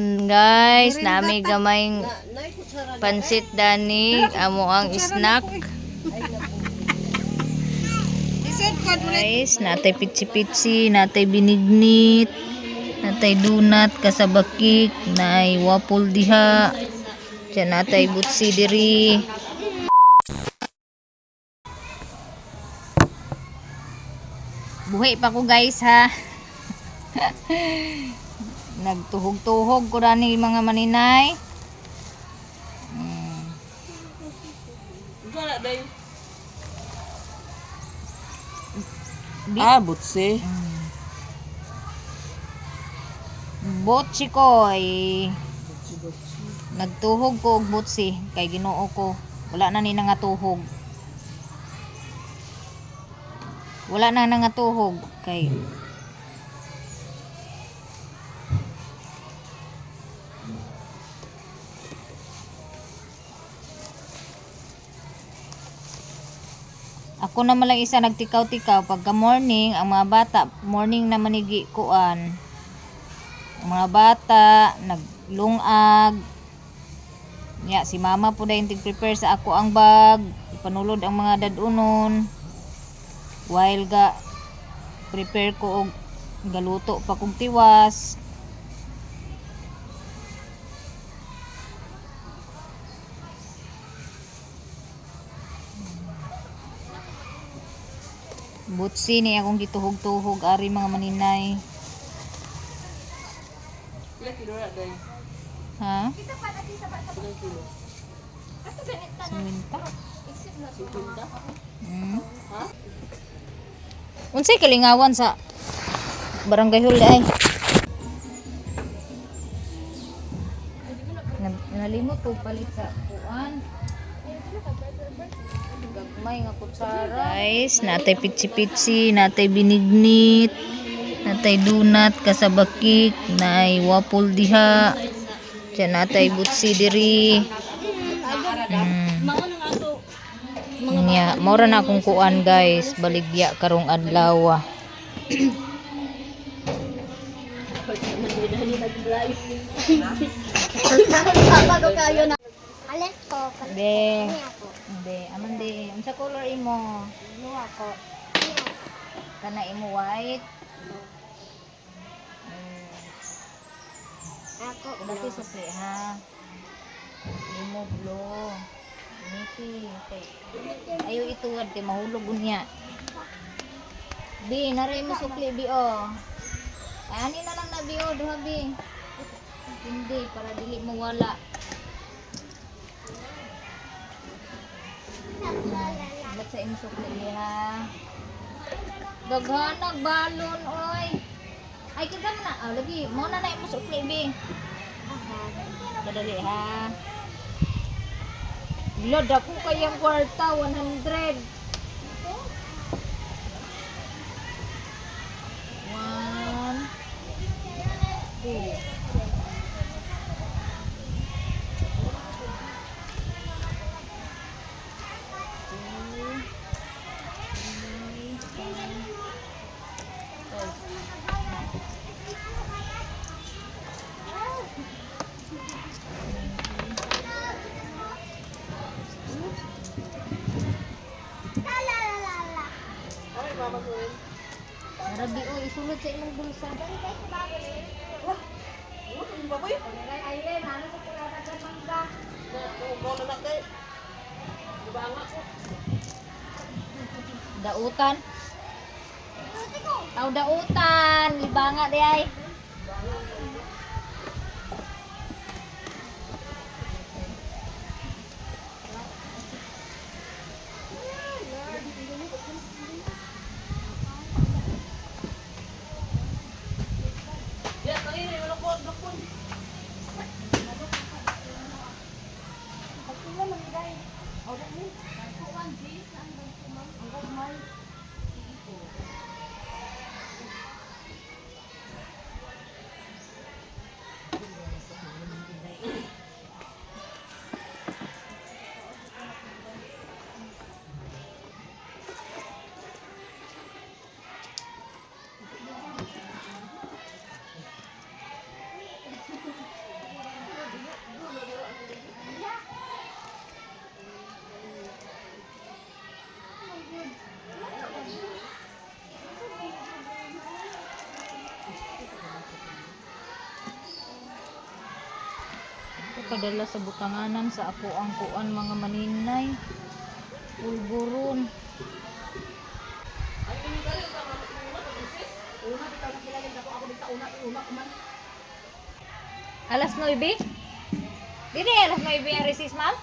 kaon guys, nami gamayng pansit danig, amo ang snack. Guys, natay pitsi-pitsi, natay binignit, natay donut kasabakik, nay waffle diha. Diyan natay butsi diri. Buhay pa ko guys ha. Nagtuhog-tuhog ko rani mga maninay. Butsi. Botsi ko nagtuhog ko og butsi kay Ginoo ko. Wala na ni nga tuhog. Wala na nga tuhog kay ako naman lang isa nagtikaw-tikaw pagka morning, ang mga bata morning na manigi kuan. Ang mga bata naglungag. Ya, si mama po dahil prepare sa ako ang bag, panulod ang mga dadunon. While ga prepare ko og galuto pa kong tiwas. Butsi ni akong gituhog-tuhog ari mga maninay. Ha? Siminta? Unsay kalingawan sa Barangay Huli ay? Nalimot ko palit sa kuan. Gagmay nga kutsara. Guys, natay pitsi-pitsi, natay binignit, natay donut kasabakik, nay waffle diha. Diyan natay butsi diri. Nya, mora na akong kuan guys, baligya karong adlaw. Hindi, amandi. Unsa color imo? Blue ako. Kana imo white. Ako dati sukli ha. Imo blue. Niki. Ayo ituwad kay mahulog unya. Bi, naray mo sukli bi oh. Ay ani na lang na bi oh, duha bi. Hindi para dili mo wala. Ba't sa imo sukli ha? Daghanag balon oy. Ay kita mo na. Ah, lagi mo na imo sukli bi. Dadali ha. Lord, ako kayang kwarta 100. 1 2 Rabi o isulod sa imong bulsa. Dautan. Tau dautan, libanga di ay. padala sa butanganan sa ako ang kuan mga maninay. Pulburon. Alas 9? Dili alas 9 ang recess, ma'am?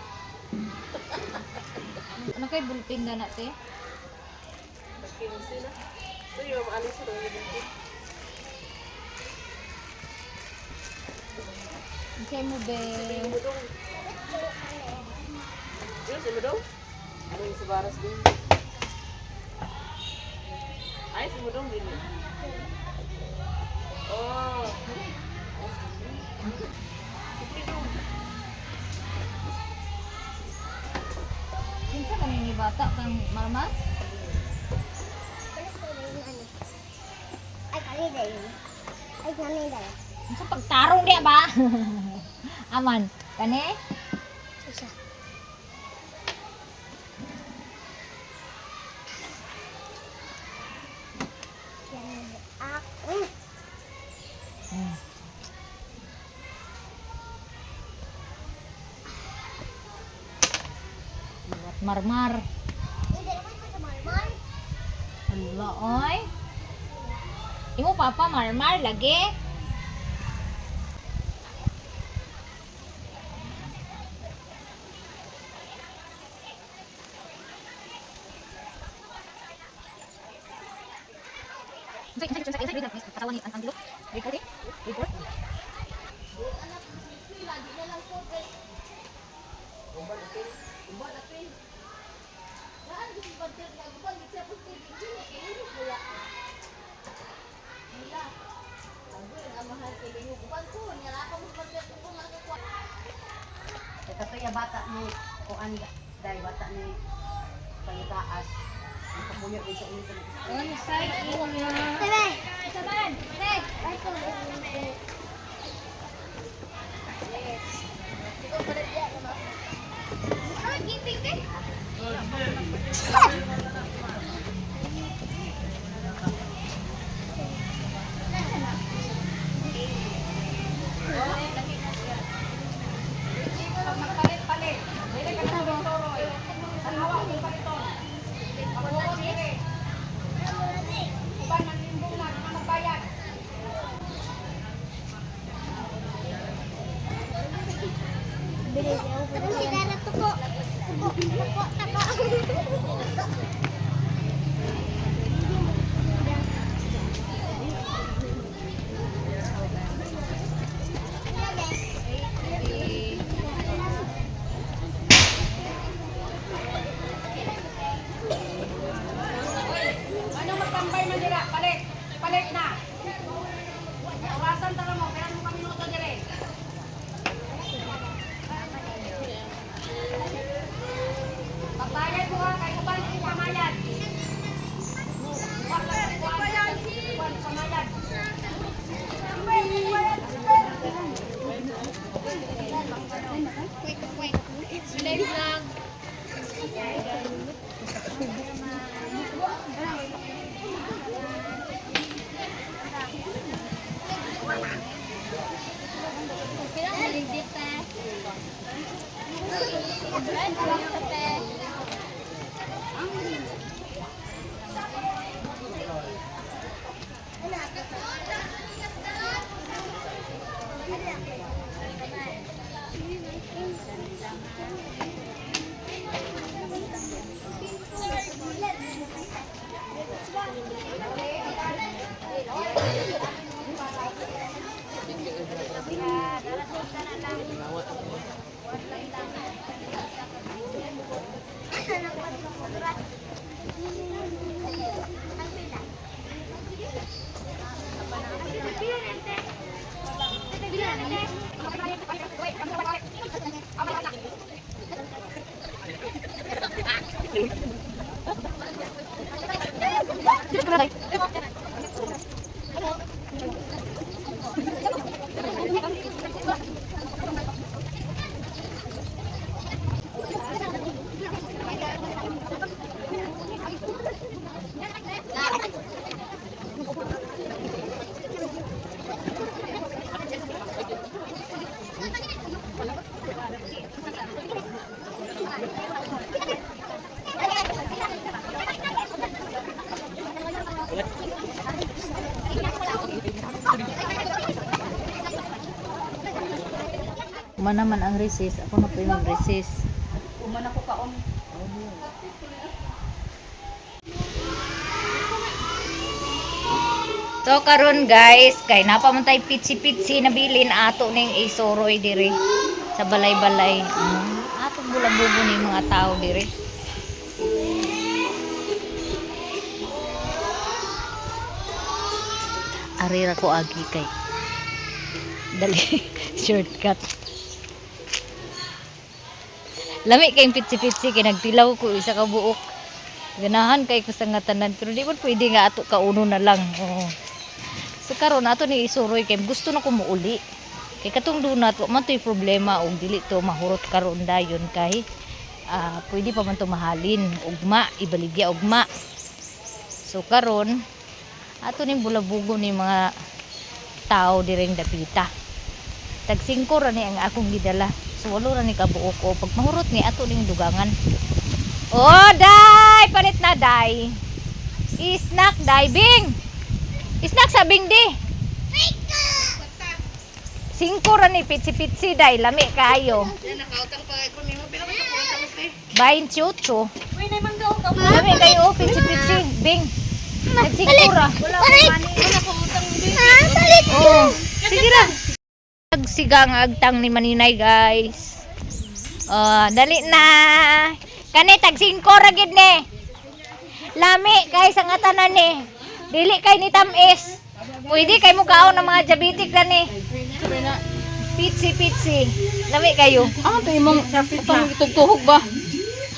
Ano kay bulletin na natin? Okay mo be. Yun, si Mudong? Ano yung sabaras din? Ay, si Mudong din yun. Oh. Kinsa kami ni bata kang marmas? Ay, kanina yun. Ay, kanina yun. Sa pagtarong dia ba? Aman. Kani? Isa. Yan. Ako. Hmm. Buat marmar. Hindi naman ko sa marmar. Hala, oy. Imo papa marmar lagi. Ito yung bata ni Kuan, dahil bata ni Pangitaas. Ang kapuyo din sa ulit. On side ina. Sabi! Saban! Sabi! Ay, ko. Ay, giping eh! Tarong si Dara tuko. Tuko, tuko, tako. Ano magtambay man dira? Palit! Palit na! Orasan tala mo, kaya mo kami minuto dire. Pagbayad mo ha, kay kubalik yung pamayan. Pamayan. Uma naman ang recess. Ako na po yung mag-recess. Umana ko kaon. So karon guys, kay napamantay pitsi-pitsi na bilin ato ning isoroy diri sa balay-balay. Atong bulabubo ni mga tao diri. Arira ko agi kay. Dali shortcut. Lami kay pitsi-pitsi kay nagtilaw ko isa ka buok. Ganahan kay ko sa nga tanan pero di man pwede nga ato kauno na lang. Oo. So karon ato ni isuroy kay gusto na ko muuli. Kay katong dunat wa man toy problema og dili to mahurot karon dayon kay pwede pa man to mahalin ugma ibaligya ugma. So karon ato ni bulabugo ni mga tao direng dapita. Tag 5 ra ni ang akong gidala. So walo ra ni kabuok ko pag mahurot ni ato ning dugangan. Oh, day! Palit na, day. Snack, diving. Snack sabing di. 5 ra ni pitsi-pitsi, day. Lami kayo. Nakautang pa ko nimo pero nakautang ko. 28. Uy, nay manggaw ka mo. Lami kayo, pitsi-pitsi. Bing. Nag-5 ra. Wala ko mani, wala ko utang din. Oh, sige ra. Nagsigang agtang ni Maninay, guys. Dali na. Kani tag 5 ra gid ni. Lami kay sa nga tanan ni. Dili kay ni tamis. Pwede kay mo kaon ng mga diabetic na ni. Pitsi. Lami kayo. Tayo mong utang itugtuhog ba?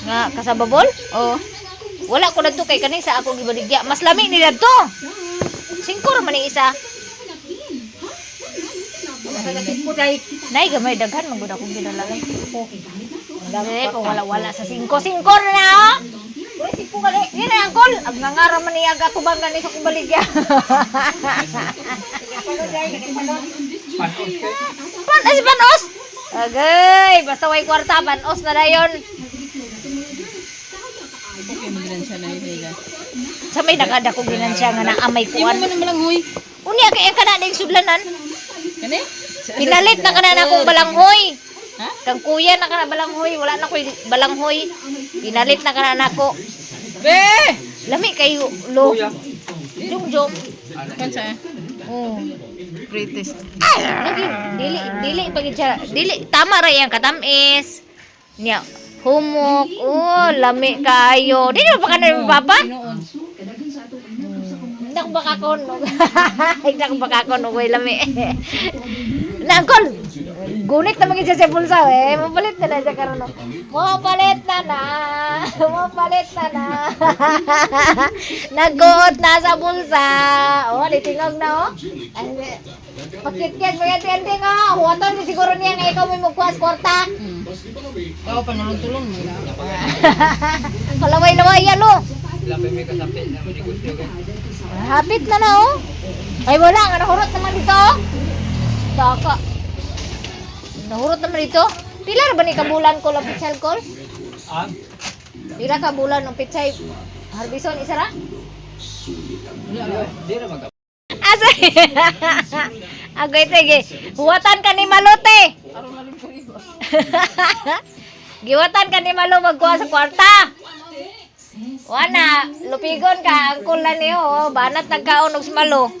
Nga kasababol? Oo. Wala ko dadto kay kani sa akong gibaligya. Mas lami ni dadto. 5 ra man ni isa. Nay gamay daghan man gud akong ginala. Dami po wala sa 5 na oh. Uy, 5 gali. Dili angkol. Ag nangara man ni aga tubang gani sa kubaligya. Panos. Agay, basta way kwarta panos na dayon. Okay, maglan siya na ila. Sa may nakada ko ginansya nga na amay kuan. Imo man malang huy. Unya kay ang kana ning sudlanan. Kani? Pinalit na kana na akong balanghoy. Ha? Kang kuya na kana balanghoy, wala na koy balanghoy. Pinalit na kana nako. Be! Lami kayo lo. Jum. Kansa? Oh. British. Lagi dili pagid siya. Dili tama ra yang katamis. Nya humok. Oh, lami kayo. Dili ba kana ni papa? Hindi ko bakakonog. Hindi ko bakakonog. Uy, lami. Nangkol! Gunit na magiging sa pulsa eh. Mapalit na na siya karoon. Mapalit na. Nagguot na sa pulsa. Oh, litingog na oh. Pakit-kit, magandang oh. Huwatan mo siguro niya nga ikaw may magkuhas kwarta. Ikaw pa nalutulong mo na. Kalaway-laway yan oh. Hapit na oh. Ay wala nga, nahurot naman dito oh. Daka. Nahurot naman dito. Pila ba ni kabulan ko lang pitsal call? Pila kabulan ng pitsay? Harbison isa ra? Asa? Agoy tege. Huwatan ka ni Malote. Giwatan ka ni Malo magkuha sa kwarta. Wana, lupigon ka ang kulan niyo, banat nagkaon og Malo.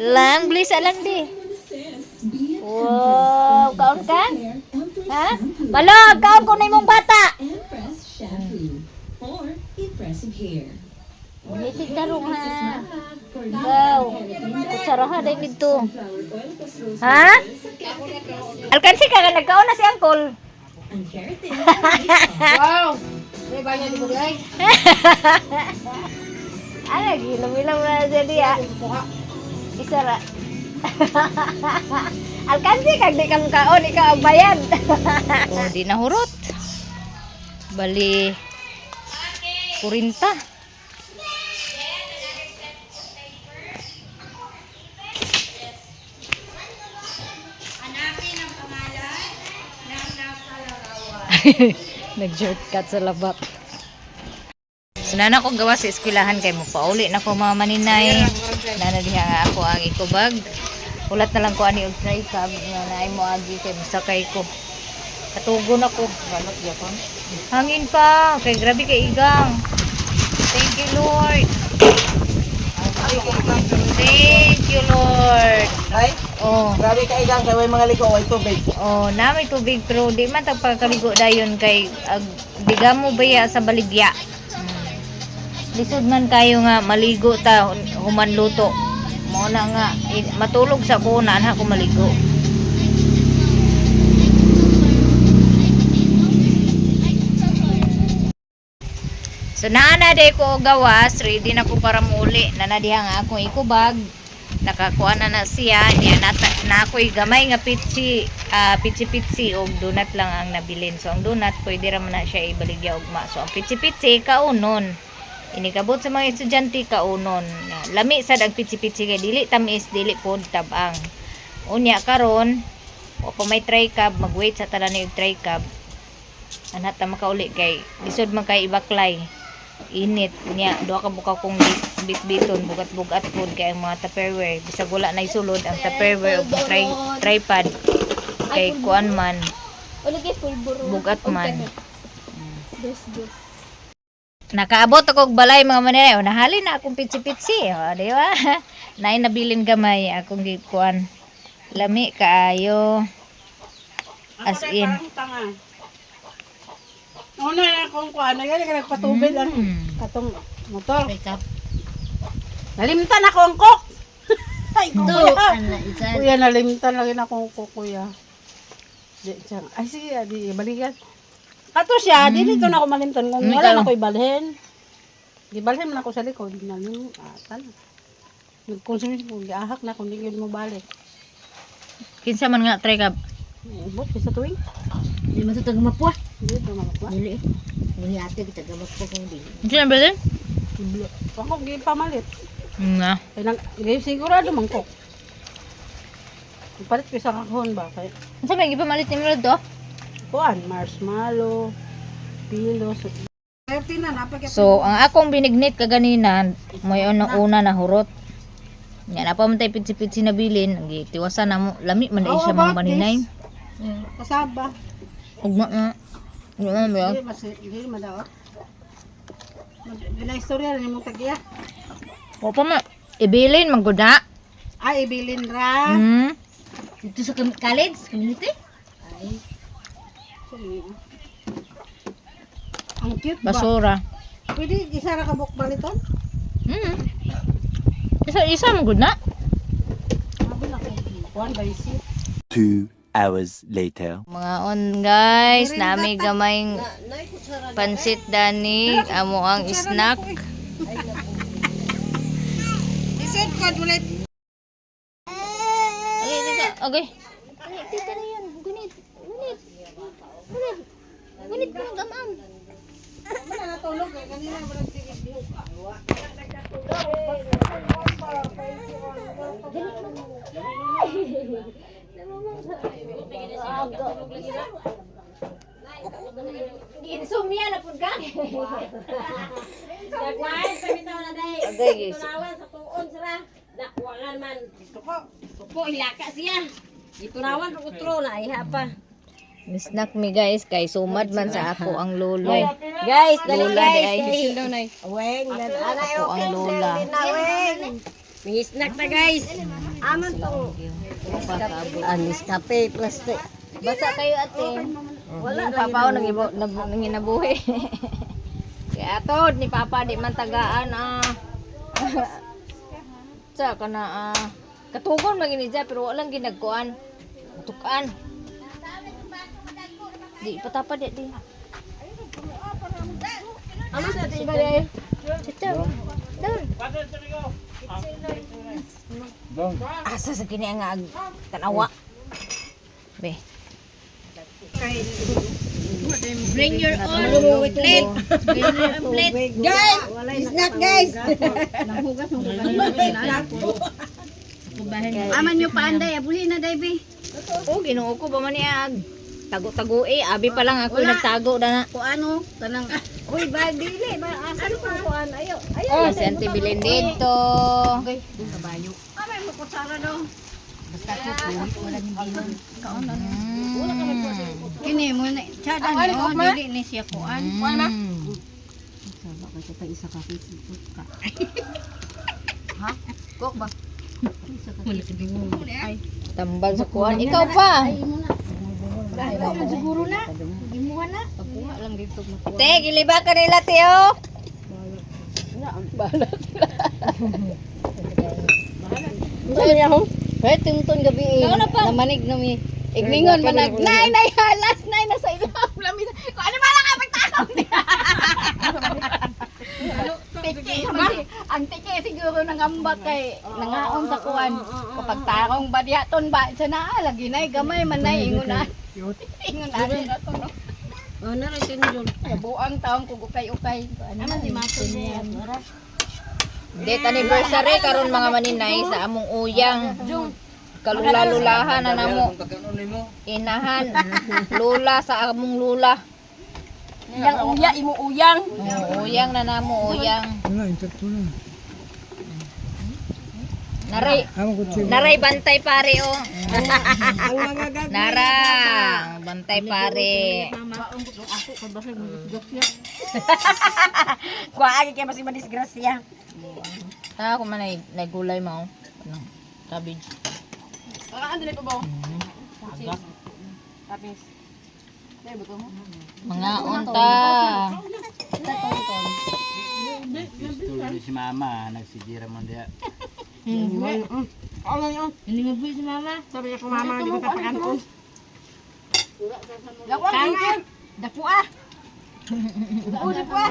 Lang, bilis lang di. Wow, kaon ka? Ha? Malo, kaon ko na imong bata. Bilisig tarong ha. Wow, kutsaraha dahil dito. Ha? Alkansi ka nga nagkaon na si Angkol. Wow! May banyo di mo di ay. Ano, gilam-gilam na siya diya. Isara. Alkansi kag di kang kaon, ikaw ang bayan. Oh, di nahurot. Bali 40. Nag-shortcut sa labak. Nana ko gawa sa eskwelahan kay mo pauli na ko mga maninay. Nana diha nga ako ang ikubag. Ulat na lang ko ani og try cab nga naay mo agi kay masakay ko. Katugon ako. Balot yapon. Hangin pa. Kay grabe kay igang. Thank you, Lord. Thank you, Lord. Ay, Oh. grabe ka igang kay way mga liko way tubig. Oh, na may tubig pero di man tag pagkaligo dayon kay diga mo baya sa baligya. Lisod man kayo nga maligo ta human luto. Mo na nga matulog sa kuna na ako maligo. So naana day ko og gawas, ready na ko para muli. Nanadiha nga akong ikubag. Nakakuha na siya. Niya na ako'y gamay nga pitsi og donut lang ang nabilin. So ang donut pwede ra man na siya ibaligya ugma. So ang pitsi kaunon. Inikabot sa mga estudyante kaunon. Lami sad ang pitsi kay dili tamis, dili pod tabang. Unya karon, o pa may try cab, mag-wait sa tanan ni try cab. Anat ta makauli kay lisod man kay ibaklay. Init niya duha ka buka kong bitbiton bugat-bugat pod kay ang mga Tupperware bisag wala na isulod ang Tupperware ug tripod kay kuan man Ulo kay pulburo. bugat man. Dos. Nakaabot ako og balay mga manay o nahali na akong pitsi o di ba nay nabilin gamay akong gikuan lami kaayo as in. Una na kung kuan na yan nagpatubig ang katong motor. Nalimtan ako ang kok. Ay, kuya, nalimtan lagi na akong kok, kuya. Di, siyang, ay, sige, di, balikan. Kato siya, dito na ako malimtan. Kung wala na ako ibalhin. Di balhin man ako sa likod. Nalim, nagkonsumis ko, giahak na kung di yun mo balik. Kinsa man nga try cab. Bot, sa tuwing. Di man to tagamapwa. Hindi, tumamakwa. Dili. Ni ate kita tagamapwa kung di. Kinsa ba din? Ako, pamalit. Nga. Kaya nang, sigurado mangkok. Ipalit ko sa kakahon ba? Kaya, Unsa may gipamalit ni Milo to? kuan, marshmallow, pilos. 30 na, napagyan. So, ang akong binignit kaganina, may una na hurot. Yan, apa man tayo pitsi na bilin, tiwasan na mo, lami man dahil siya mga baninay. Kasaba. Ugma nga. Ugma ba? Hindi, madaot. Ginaistorya rin mong tagiya. O pa ma, ibilin, magguda. Ay, ibilin ra. Dito sa college, community. Ay. Ang cute ba? Basura. Pwede isa ra ka buk baliton? Isa magguda. Sabi na ko. Kuan ba isi? 2 hours later. Mga on guys, nami gamayng pansit danig, amo ang snack. Isip ko ulit. Okay. Tita na yan. Gunit. Gunit ko ng gamam. Wala natulog eh. Kanina ba nagsigit? Insomnia na pud ka. Nagwain sa bitaw na day. Okay guys. Tunawan sa tuon sira. Dakwalan man. Supo hilaka siya. Itunawan ug utro na iha pa. Snack mi guys, kay sumad man sa ako ang lolo. Guys, dali Lola di ay. Weng, ana Ako ang lola. may snack na guys. Aman to. Anis kape plastic. Basa kayo ate. Wala papa nang nanginabuhi. Kaya atod ni papa di man tagaan sa kana katugon man gini dya pero walang ginagkuan. Tukan. Di patapa di. Ano sa atin ba day? Chito. Doon. Asa sa kini nga tanawa. Be. Bring your own plate. Bring your own plate. Guys, snack guys. Aman nyo pa anday. Abuli na day be. Oh, Ginoo ko ba man niag. Tago-tago abi pa lang ako nagtago na. Kung ano, tanang. Uy, ba dili. Asan ko kuan? Ayo. Oh, si Auntie Bilin dito. Amay mo kutsara daw. Kini mo na tsada ni oh dili ni siya kuan. Wala. Kok ba? Tambal sa kuan. Ikaw pa. Siguro na. Gimuha na. Te, giliba ka nila, Teo. Pero tungtun gabi namanig na mi. Igningon man nag nay halas nay nasa ilam lami. Ko ano ba lang pagtakaw niya. Ang tiki siguro nangambak kay nangaon sa kuan. Kapag tarong ba diaton ba sa naa lagi nay gamay man nay ingon na. Ingon na ato no. Oh, naritin yun. Buang taon ko ukay-ukay. Ano man si Mato niya. Date anniversary karon mga maninay sa among uyang. Kalula-lulahan na namo. Inahan. Lula sa among lula. Yang uya, imo uyang. Uyang na namo, uyang. Naray bantay pare oh. Nara, bantay pare. Kuha agi kay masih madisgrasya. Ako man ay nagulay mo. Cabbage. Ano ko ba? Mga unta. Tuloy si mama, nagsigira mo dia. Hindi nga buhay si mama. Sabi niya ko mama, di ko tatakan ko. Dapo ah.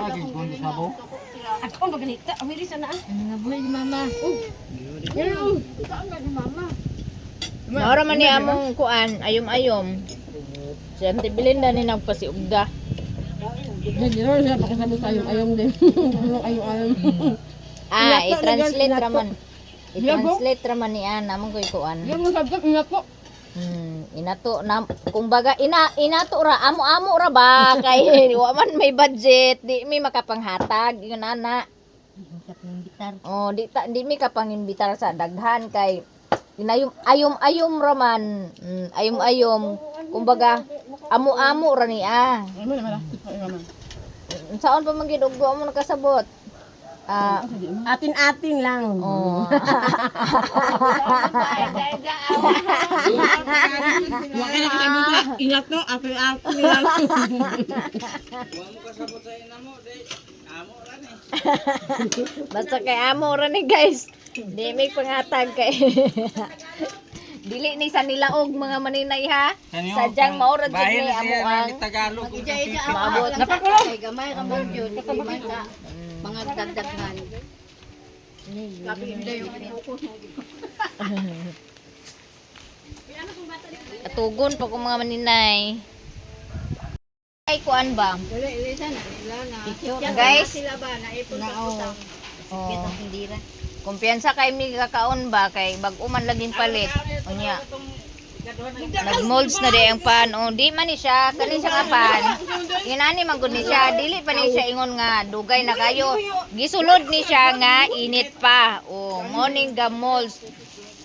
Lagi kung sabo. Ako ang maganita. Amiri sana ah. Hindi nga buhay si mama. Maura man ni among kuan, ayom-ayom. Si Auntie Belinda ni nagpasiugda. Hindi rin siya pakasabot sa ayong din. Ayong. Ah, i-translate raman. I-translate raman ni Ana among koy kuan. Yung sabot niya po. Inato na kung baga inato ra amo-amo ra ba kay wa man may budget, di mi makapanghatag yun ana. Oh, di mi kapangimbitar sa daghan kay ayom-ayom ra man. Ayom-ayom kumbaga amo-amo ra niya. Saan pa man gid og mo nakasabot? Atin-atin lang. Oh. Ingat no, atin-atin lang. Basta kay amo ra ni guys. Di may pangatag kay. Dili ni sa nilaog mga maninay ha. Sadyang maura jud ni amo ang Tagalog. maabot. Napakulong. Gamay ka mo jud gamay ka. Mga dagdagan. Labi hindi yung focus mo. Atugon pa ko mga maninay. Ay kuan ba? Dili sana na. Guys. Sila ba na ipon sa utang. Oh. Kumpiyansa kay mi kakaon ba kay bag-o man laging palit. Unya. Nag-molds na di ang pan. O, di man ni siya. Kani siya nga pan. Inani man gud ni siya. Dili pa ni siya ingon nga. Dugay na kayo. Gisulod ni siya nga. Init pa. O, morning ga molds.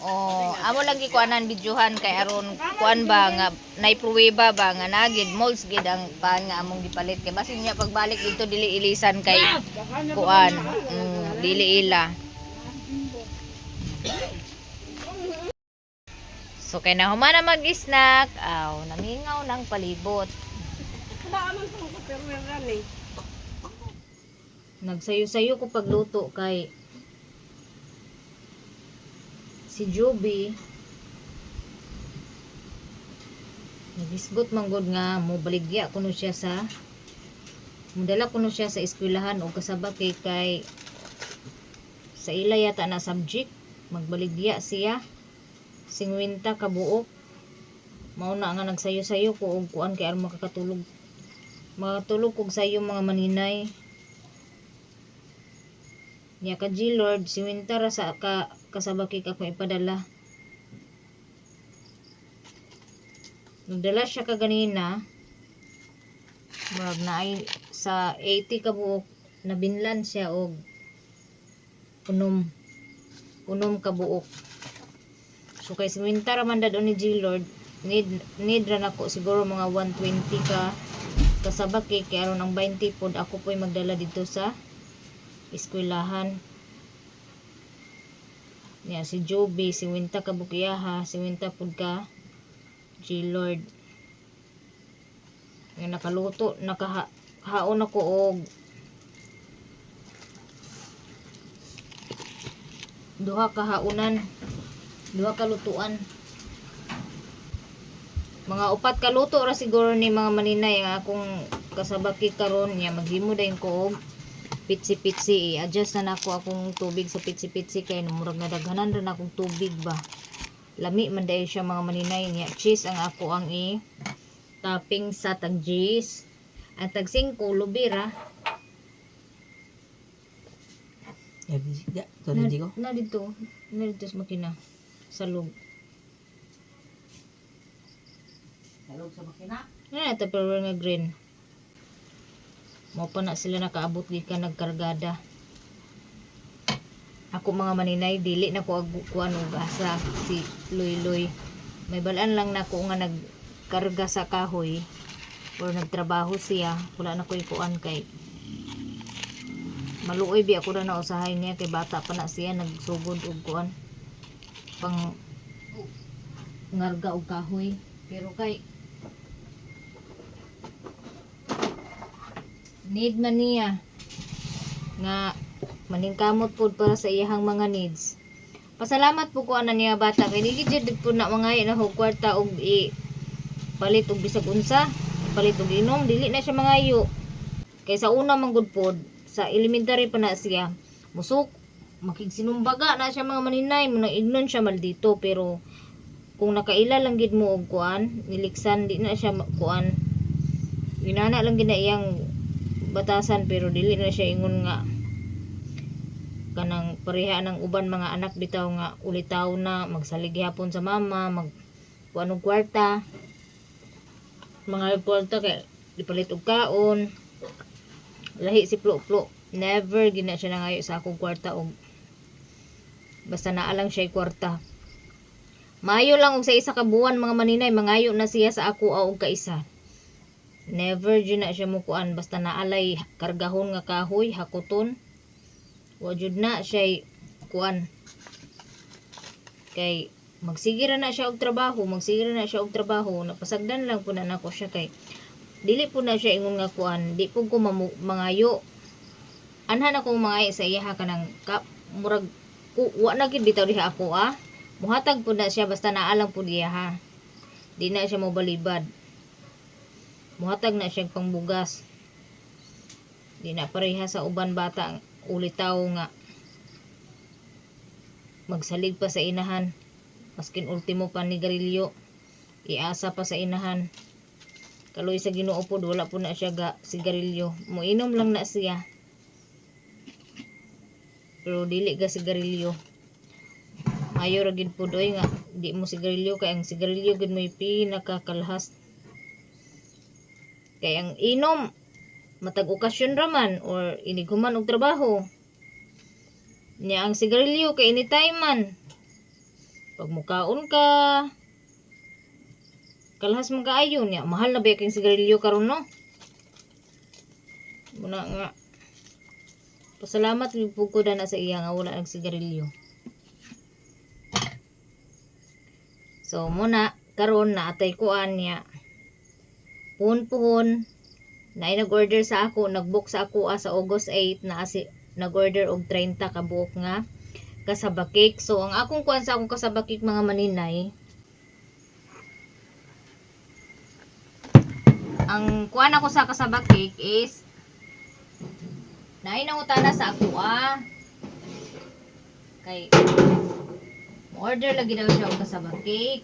O, amo lang gikuanan videohan kay aron kuan ba nga naipruweba ba nga nagid molds gid ang pan nga among gipalit kay basin niya pagbalik dito dili ilisan kay kuan. Dili ila. So kay na humana mag-snack, namingaw ng palibot. Nagsayo-sayo ko pagluto kay si Joby. Nagisgot man gud nga mobaligya kuno siya sa mudala kuno siya sa eskwelahan o kasaba kay sa ila yata na subject magbaligya siya 50 ka buok. Mao na nga nagsayo-sayo ko og kuan kay aron makakatulog. Makatulog kog sayo mga maninay. Nya ka G Lord 50 ra sa kasabaki ka ko ipadala. Nagdala siya ka ganina. Murag na ay sa 80 ka buok nabinlan siya og unom ka buok. So kay 50 ra man dad ni G-Lord, need ra nako siguro mga 120 ka kasabaki kay aron ang 20 pod ako po'y magdala dito sa eskwelahan. Niya si Joby, 50 ka bukiyaha, 50 pod ka G-Lord. Nga nakaluto, nakahaon ako og duha ka haunan, duha ka lutuan. Mga 4 ka luto ra siguro ni mga maninay ang akong kasabaki karon niya maghimo dayon ko og pitsi-pitsi. I-adjust na nako akong tubig sa pitsi-pitsi kay murag nadaghanan ra akong tubig ba. Lami man dahil siya mga maninay niya. Cheese ang ako ang topping sa tag cheese. Ang tag 5 lubira. Na dito sa makina. Sa loob. Talog sa makina. Ito pero nga green. Mo pa na sila nakaabot gikan nagkargada. Ako mga maninay dili na ko kuan og asa si Loy. May balaan lang nako nga nagkarga sa kahoy or nagtrabaho siya. Wala na ko ikuan kay maluoy bi ako na nausahay niya kay bata pa na siya nagsugod og kuan pang ngarga og kahoy. Pero kay need man niya nga maningkamot po para sa iyahang mga needs. Pasalamat po ko ana niya bata kay dili jud po na mga na kwarta og palit og bisag unsa, palit og inom, dili na siya mangayo. Kay sa una man gud pod sa elementary pa na siya musok makigsinumbaga na siya mga maninay mo nang ignon siya mal dito pero kung nakaila lang gid mo og kuan niliksan di na siya kuan ginana lang gid na iyang batasan pero dili na siya ingon nga kanang pareha ng uban mga anak bitaw nga ulitaw na magsalig hapon sa mama mag kuan og kwarta mga kwarta kay ipalit og kaon lahi si Plo. Never gina siya nangayo sa akong kwarta og basta naa lang siya kwarta. Mayo lang og sa isa ka buwan mga maninay mangayo na siya sa ako og kaisa. Never jud na siya mukuan basta naalay kargahon nga kahoy hakuton. Wa jud na siya kuan. Kay magsigira na siya og trabaho, napasagdan lang po na nako siya kay dili po na siya ingon nga kuan, di po ko mangayo. Anhan ako mangayo sa iya kanang murag wa na gid bitaw diha ako muhatag po na siya basta naalang po diya ha. Di na siya mobalibad. Muhatag na siya pangbugas. Di na pareha sa uban bata ulitaw nga magsalig pa sa inahan. Maskin ultimo pa ni garilyo iasa pa sa inahan. Kaloy sa Ginoo pod wala po na siya sigarilyo. Muinom lang na siya. Pero dili ga sigarilyo. Mayo ra gid pod oy nga di mo sigarilyo kay ang sigarilyo gid mo pinakakalhas. Kay ang inom matag okasyon ra man or iniguman og trabaho. Nya ang sigarilyo kay anytime man. Pag mukaon ka kalhas man kaayo niya mahal na ba yung sigarilyo karon no muna nga pasalamat po ko na sa iya nga wala ng sigarilyo. So muna karon na atay kuan niya puhon na nag-order sa ako nag-book sa ako sa August 8 na nag-order og 30 ka buok nga kasaba cake. So ang akong kuan sa akong kasaba cake mga maninay ang kuan ako sa kasaba cake is nainangutana sa ako kay order lagi daw siya og kasaba cake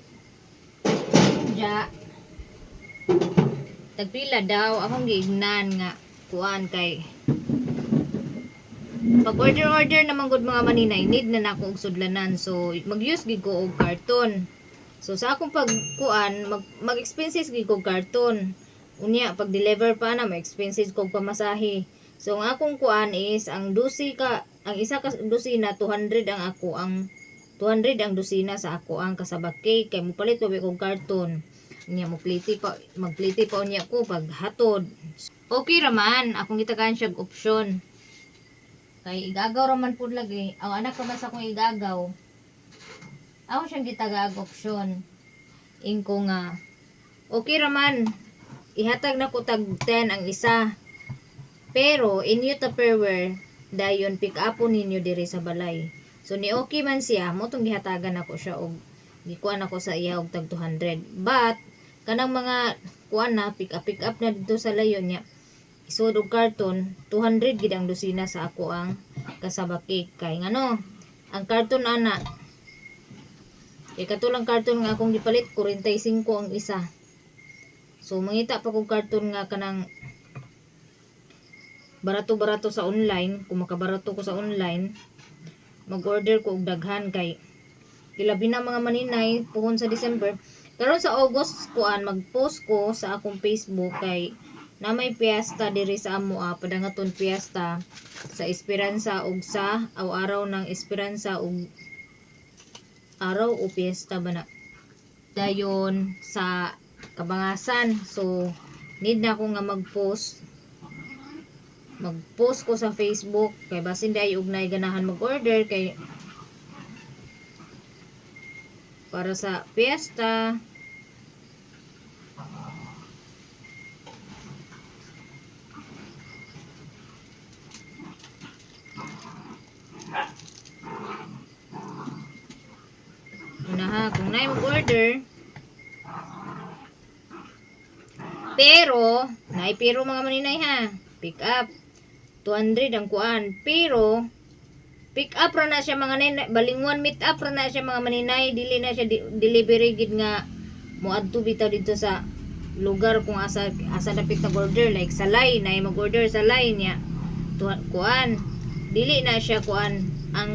ja tagpila daw akong giignan nga kuan kay pag order naman gud mga maninay need na nako og sudlanan so mag-use gid ko og karton. So sa akong pagkuan mag-expenses gid ko og karton. Unya pag deliver pa na may expenses kog pamasahe. So ang akong kuan is ang isa ka dosi na 200 ang ako ang 200 ang dosina sa ako ang kasabak cake kay mupalit pa kog karton. Niya magpliti pa unya ko pag hatod. Okay raman akong gitagaan siya og option. Kay igagaw raman pud lagi. Ang anak ko basta kong igagaw. Ako siyang gitagaag option. Ingko nga okay raman. Ihatag na ko tag 10 ang isa. Pero inyo Tupperware dayon pick upon ninyo diri sa balay. So ni okay man siya, mo tong gihatagan ako siya og gikuan ako sa iya og tag 200. But kanang mga kuan na pick up na dito sa layon niya. Isod og karton 200 gid ang dosina sa ako ang kasabak cake kay ngano ang karton ana kay katulang karton nga akong gipalit 45 ang isa. So mangita pa kog karton nga kanang barato-barato sa online, kung makabarato ko sa online, mag-order ko og daghan kay ilabi na mga maninay puhon sa December. Karon sa August kuan mag-post ko sa akong Facebook kay na may piyesta diri sa amo padangaton piyesta sa Esperanza ug sa araw ng Esperanza ug araw o piyesta ba na dayon sa Kabangasan. So need na ako nga mag-post ko sa Facebook kay basin day ug nay ganahan mag-order kay para sa piyesta. Una kung nay mag-order pero mga maninay ha, pick up 200 ang kuan, pero pick up ra na siya mga ninay, balingwan meet up ra na siya mga maninay, dili na siya delivery gid nga moadto bitaw dito sa lugar kung asa dapit na order like sa line na mag-order sa line niya kuan dili na siya kuan ang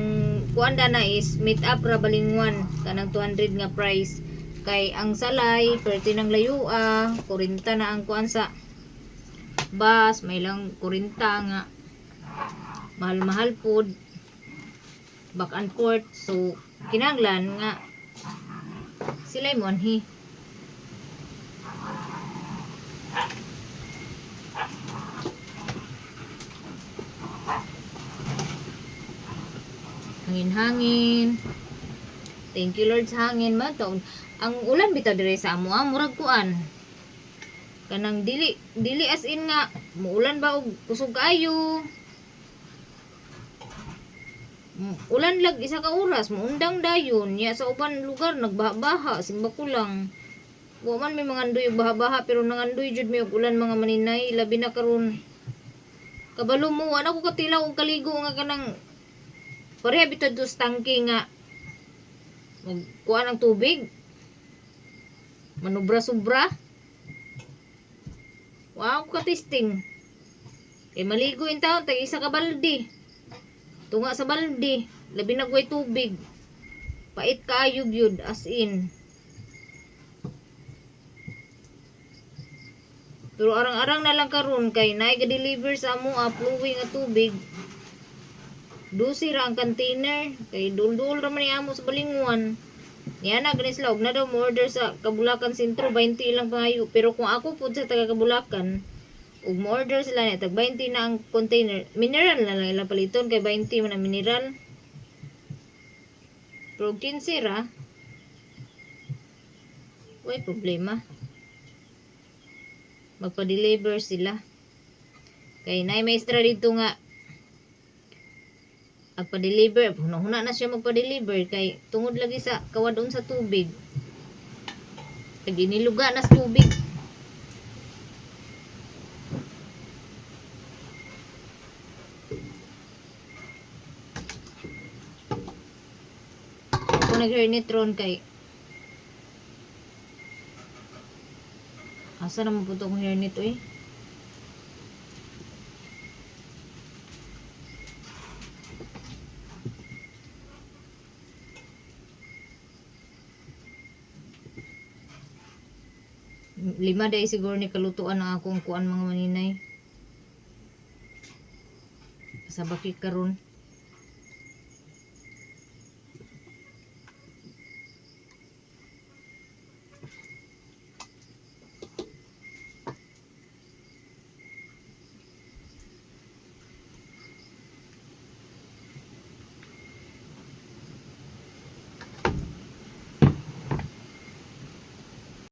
kuan na is meet up ra balingwan kanang 200 nga price kay ang salay perti ng layua 40 na ang kuan sa bus may lang 40 nga mahal food back and forth. So kinahanglan nga sila mo anhi hangin thank you Lord sa hangin man taon ang ulan bitaw dire sa amo murag kuan kanang dili as in nga muulan ba og kusog kayo ulan lag isa ka oras muundang dayon ya sa uban lugar nagbaha-baha simba ko lang wa man may mga andoy og baha-baha pero nangandoy jud may og ulan mga maninay labi na karon kabalo mo ana ko katilaw og kaligo nga kanang pareha bitaw dos tangke nga magkuha ng tubig manubra-subra wow ka-testing kay maligo yung taon tag isa ka balde tunga sa balde labi na guay tubig pait kaayog yun as in pero arang-arang na lang karon kay naay ga-deliver sa amo flowing nga tubig dusi ra ang container kay dul-dul ra man ni amo sa balingwan niya na ganis laog na daw mo order sa Kabulakan Sentro 20 lang pangayo pero kung ako pud sa taga Kabulakan ug mo order sila niya tag 20 na ang container mineral na lang ilang paliton kay 20 man ang mineral pero 15 ra way problema magpa-deliver sila kay nay maestra dito nga agpa-deliver, huna na siya magpa-deliver kay tungod lagi sa kawadon sa tubig. Kay niluga na sa tubig. Kung nag-hairnetron kay asa naman po itong hairnet eh? Lima day siguro ni kalutuan ang akong kuan mga maninay sa bakit karon